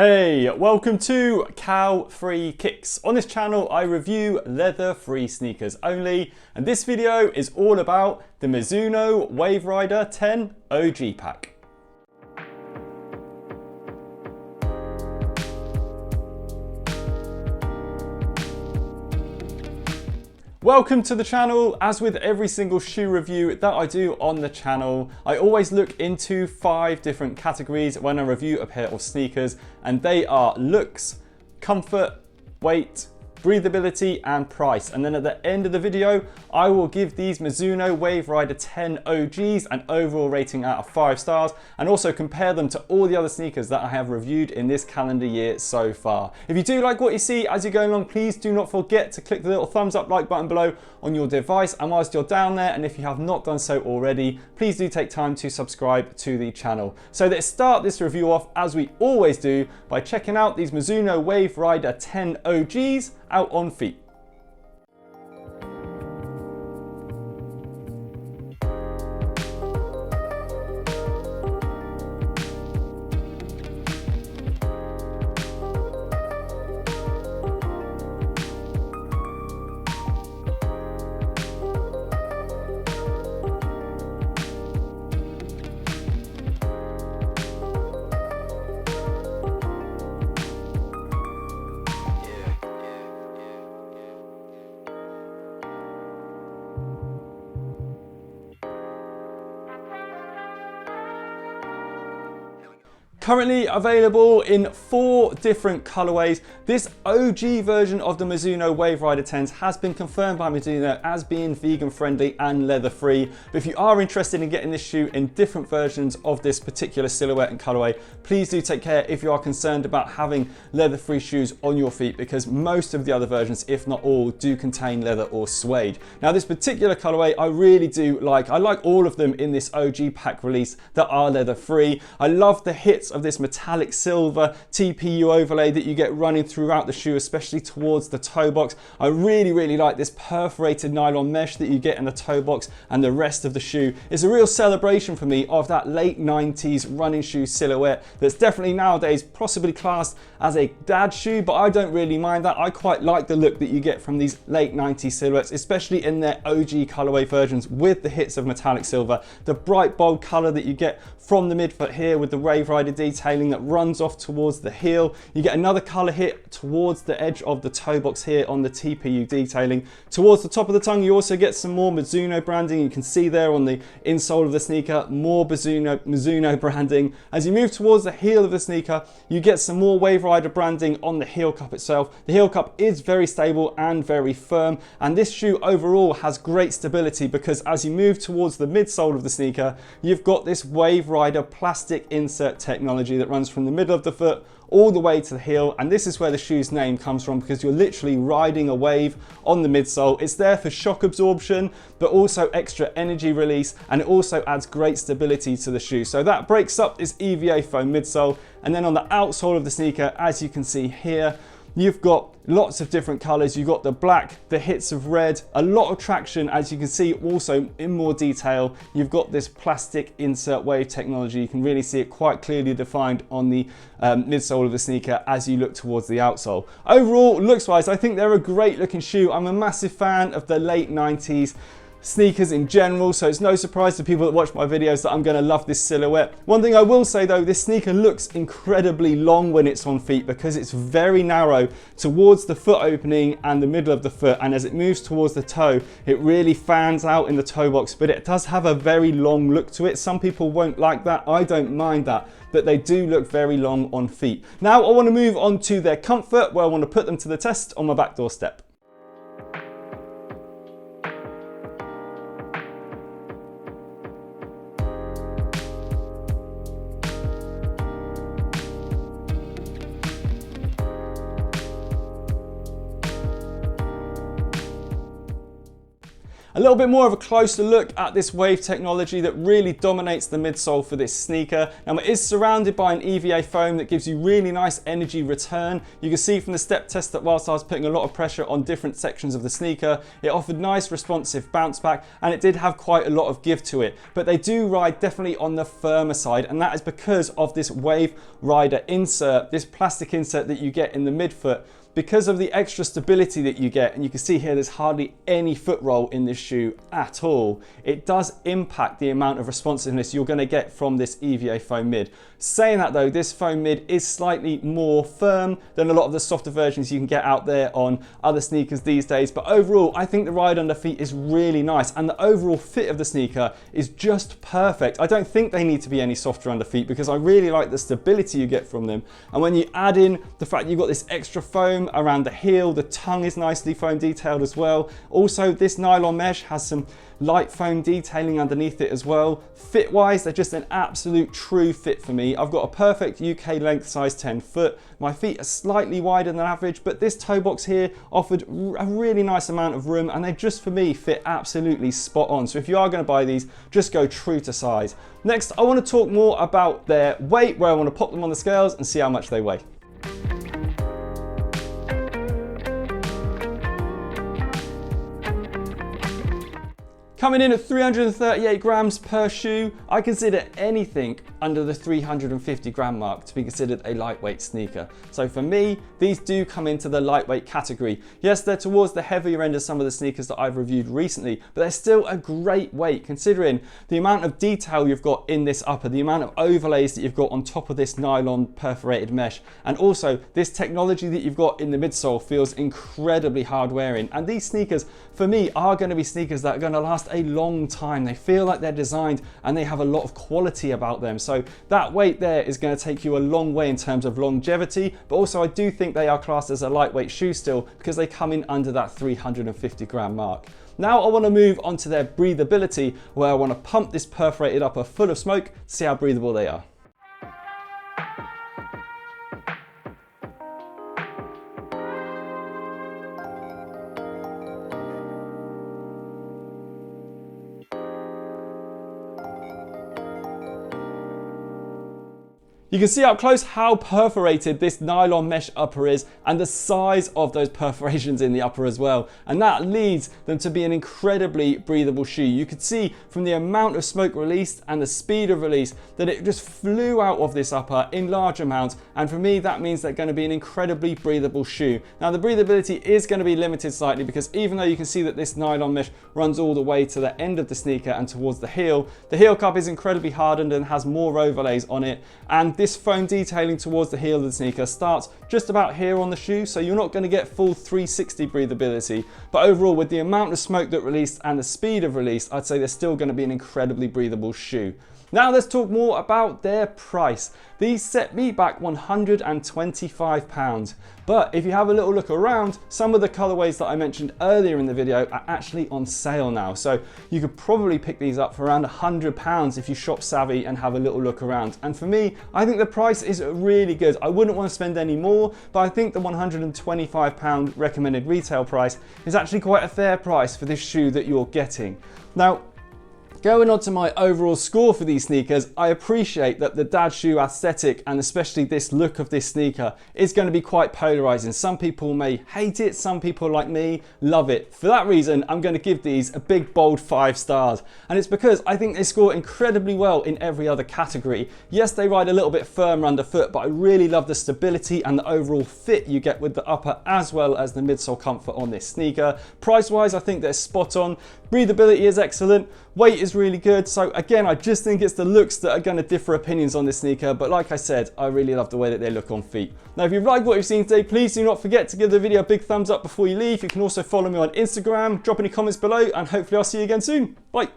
Hey, welcome to Cow-Free Kicks. On this channel, I review leather-free sneakers only, and this video is all about the Mizuno Wave Rider 10 OG pack. Welcome to the channel. As with every single shoe review that I do on the channel, I always look into 5 different categories when I review a pair of sneakers, and they are looks, comfort, weight, breathability and price. And then at the end of the video, I will give these Mizuno Wave Rider 10 OGs an overall rating out of 5 stars and also compare them to all the other sneakers that I have reviewed in this calendar year so far. If you do like what you see as you go along, please do not forget to click the little thumbs up like button below on your device. And whilst you're down there, and if you have not done so already, please do take time to subscribe to the channel. So let's start this review off as we always do by checking out these Mizuno Wave Rider 10 OGs out on feet. Currently available in 4 different colorways. This OG version of the Mizuno Wave Rider 10s has been confirmed by Mizuno as being vegan friendly and leather free. But if you are interested in getting this shoe in different versions of this particular silhouette and colorway, please do take care if you are concerned about having leather free shoes on your feet, because most of the other versions, if not all, do contain leather or suede. Now this particular colorway I really do like. I like all of them in this OG pack release that are leather free. I love the hits of this metallic silver TPU overlay that you get running throughout the shoe, especially towards the toe box. I really like this perforated nylon mesh that you get in the toe box and the rest of the shoe. It's a real celebration for me of that late 90s running shoe silhouette that's definitely nowadays possibly classed as a dad shoe, but I don't really mind that. I quite like the look that you get from these late 90s silhouettes, especially in their OG colorway versions with the hits of metallic silver. The bright bold color that you get from the midfoot here with the Wave Rider detailing that runs off towards the heel. You get another color hit towards the edge of the toe box here on the TPU detailing. Towards the top of the tongue, you also get some more Mizuno branding. You can see there on the insole of the sneaker, more Mizuno branding. As you move towards the heel of the sneaker, you get some more Wave Rider branding on the heel cup itself. The heel cup is very stable and very firm, and this shoe overall has great stability because as you move towards the midsole of the sneaker, you've got this Wave Rider plastic insert technology that runs from the middle of the foot all the way to the heel, and this is where the shoe's name comes from because you're literally riding a wave on the midsole. It's there for shock absorption but also extra energy release, and it also adds great stability to the shoe. So that breaks up this EVA foam midsole, and then on the outsole of the sneaker, as you can see here, you've got lots of different colors. You've got the black, the hits of red, a lot of traction, as you can see also in more detail. You've got this plastic insert wave technology. You can really see it quite clearly defined on the midsole of the sneaker as you look towards the outsole. Overall, looks wise, I think they're a great looking shoe. I'm a massive fan of the late 90s sneakers in general, so it's no surprise to people that watch my videos that I'm going to love this silhouette. One thing I will say though, this sneaker looks incredibly long when it's on feet because it's very narrow towards the foot opening and the middle of the foot, and as it moves towards the toe, it really fans out in the toe box, but it does have a very long look to it. Some people won't like that. I don't mind that, but they do look very long on feet. Now I want to move on to their comfort, where I want to put them to the test on my back doorstep. A little bit more of a closer look at this Wave technology that really dominates the midsole for this sneaker. Now it is surrounded by an EVA foam that gives you really nice energy return. You can see from the step test that whilst I was putting a lot of pressure on different sections of the sneaker, it offered nice responsive bounce back, and it did have quite a lot of give to it. But they do ride definitely on the firmer side, and that is because of this Wave Rider insert, this plastic insert that you get in the midfoot. Because of the extra stability that you get, and you can see here there's hardly any foot roll in this shoe at all, it does impact the amount of responsiveness you're going to get from this EVA foam mid. Saying that though, this foam mid is slightly more firm than a lot of the softer versions you can get out there on other sneakers these days, but overall I think the ride under feet is really nice, and the overall fit of the sneaker is just perfect. I don't think they need to be any softer under feet because I really like the stability you get from them, and when you add in the fact you've got this extra foam around the heel, the tongue is nicely foam detailed as well. Also, this nylon mesh has some light foam detailing underneath it as well. Fit wise, they're just an absolute true fit for me. I've got a perfect UK length, size 10 foot. My feet are slightly wider than average, but this toe box here offered a really nice amount of room, and they just for me fit absolutely spot on. So if you are going to buy these, just go true to size. Next, I want to talk more about their weight, where I want to pop them on the scales and see how much they weigh. Coming in at 338 grams per shoe, I consider anything under the 350 gram mark to be considered a lightweight sneaker. So for me, these do come into the lightweight category. Yes, they're towards the heavier end of some of the sneakers that I've reviewed recently, but they're still a great weight considering the amount of detail you've got in this upper, the amount of overlays that you've got on top of this nylon perforated mesh, and also this technology that you've got in the midsole feels incredibly hard wearing. And these sneakers, for me, are going to be sneakers that are going to last a long time. They feel like they're designed and they have a lot of quality about them. So that weight there is going to take you a long way in terms of longevity, but also I do think they are classed as a lightweight shoe still because they come in under that 350 gram mark. Now I want to move on to their breathability, where I want to pump this perforated upper full of smoke to see how breathable they are. You can see up close how perforated this nylon mesh upper is, and the size of those perforations in the upper as well. And that leads them to be an incredibly breathable shoe. You could see from the amount of smoke released and the speed of release that it just flew out of this upper in large amounts. And for me, that means they're going to be an incredibly breathable shoe. Now the breathability is going to be limited slightly because even though you can see that this nylon mesh runs all the way to the end of the sneaker and towards the heel cup is incredibly hardened and has more overlays on it. And this foam detailing towards the heel of the sneaker starts just about here on the shoe, so you're not going to get full 360 breathability. But overall, with the amount of smoke that released and the speed of release, I'd say they're still going to be an incredibly breathable shoe. Now let's talk more about their price. These set me back £125. But if you have a little look around, some of the colorways that I mentioned earlier in the video are actually on sale now. So you could probably pick these up for around £100 if you shop savvy and have a little look around. And for me, I think the price is really good. I wouldn't want to spend any more, but I think the £125 recommended retail price is actually quite a fair price for this shoe that you're getting. Now, going on to my overall score for these sneakers, I appreciate that the dad shoe aesthetic and especially this look of this sneaker is going to be quite polarizing. Some people may hate it, some people like me love it. For that reason, I'm going to give these a big bold 5 stars. And it's because I think they score incredibly well in every other category. Yes, they ride a little bit firmer underfoot, but I really love the stability and the overall fit you get with the upper as well as the midsole comfort on this sneaker. Price wise, I think they're spot on. Breathability is excellent. Weight is really good. So again, I just think it's the looks that are going to differ opinions on this sneaker. But like I said, I really love the way that they look on feet. Now, if you've liked what you've seen today, please do not forget to give the video a big thumbs up before you leave. You can also follow me on Instagram, drop any comments below, and hopefully I'll see you again soon. Bye.